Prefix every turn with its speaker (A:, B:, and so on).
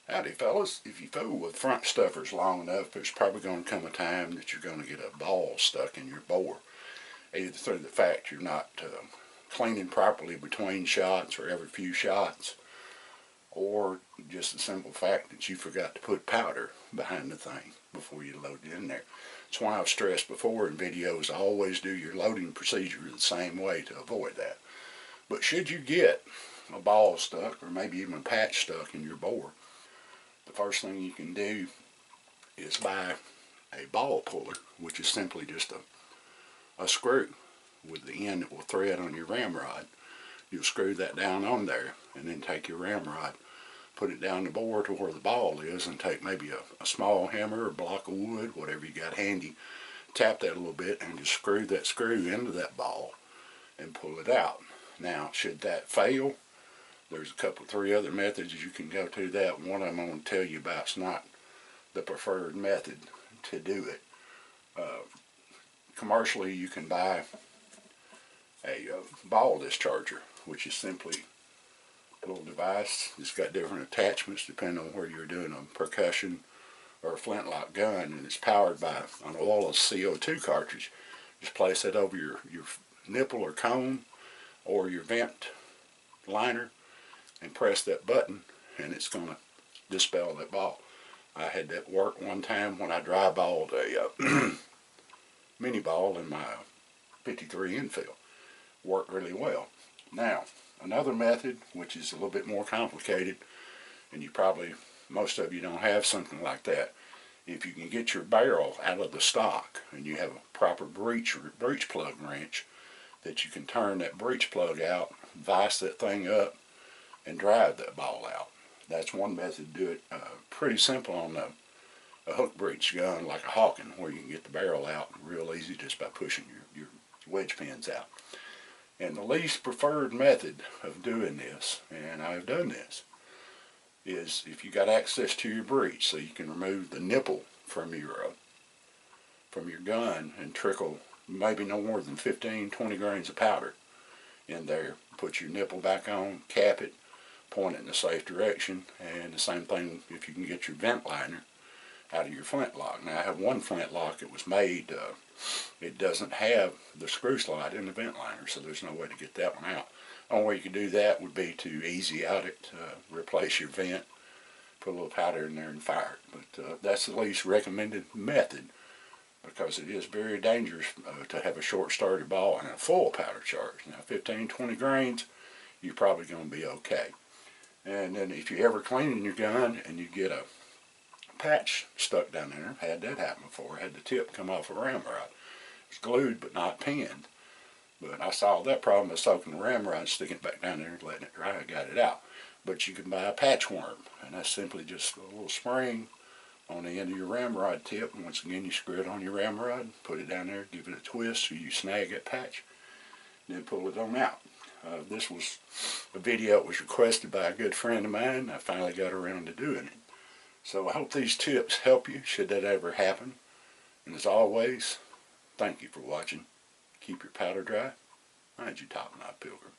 A: Howdy fellas, if you fool with front stuffers long enough, there's probably going to come a time that you're going to get a ball stuck in your bore. Either through the fact you're not cleaning properly between shots or every few shots, or just the simple fact that you forgot to put powder behind the thing before you load it in there. That's why I've stressed before in videos, always do your loading procedure the same way to avoid that. But should you get a ball stuck or maybe even a patch stuck in your bore, the first thing you can do is buy a ball puller, which is simply just a screw with the end that will thread on your ramrod. You'll screw that down on there and then take your ramrod, put it down the bore to where the ball is, and take maybe a small hammer or block of wood, whatever you got handy, tap that a little bit and just screw that screw into that ball and pull it out. Now, should that fail, there's a couple, three other methods you can go to that. One of them I'm going to tell you about is not the preferred method to do it. Commercially, you can buy a ball discharger, which is simply a little device. It's got different attachments depending on where you're doing a percussion or a flintlock gun, and it's powered by an oilless CO2 cartridge. Just place that over your nipple or cone or your vent liner and press that button, and it's going to dispel that ball. I had that work one time when I dry balled a mini ball in my 53 infill. Worked really well. Now, another method, which is a little bit more complicated, and most of you don't have something like that. If you can get your barrel out of the stock and you have a proper breech plug wrench, that you can turn that breech plug out, vise that thing up, and drive that ball out. That's one method to do it. Pretty simple on a hook breech gun like a Hawken, where you can get the barrel out real easy just by pushing your wedge pins out. And the least preferred method of doing this, and I've done this, is if you got access to your breech, so you can remove the nipple from your gun and trickle maybe no more than 15-20 grains of powder in there. Put your nipple back on, cap it, point it in a safe direction, and the same thing if you can get your vent liner out of your flintlock. Now, I have one flintlock that was made, it doesn't have the screw slide in the vent liner, so there's no way to get that one out. The only way you could do that would be to easy out it, replace your vent, put a little powder in there and fire it. But that's the least recommended method, because it is very dangerous to have a short-started ball and a full powder charge. Now, 15-20 grains, you're probably going to be okay. And then if you're ever cleaning your gun and you get a patch stuck down there, I've had that happen before. I had the tip come off a ramrod. It's glued but not pinned. But I solved that problem by soaking the ramrod, sticking it back down there and letting it dry. I got it out. But you can buy a patch worm, and that's simply just a little spring on the end of your ramrod tip. And once again, you screw it on your ramrod, put it down there, give it a twist so you snag that patch, then pull it on out. This was a video that was requested by a good friend of mine. I finally got around to doing it. So I hope these tips help you should that ever happen. And as always, thank you for watching. Keep your powder dry. Mind you, top knot pilgrim.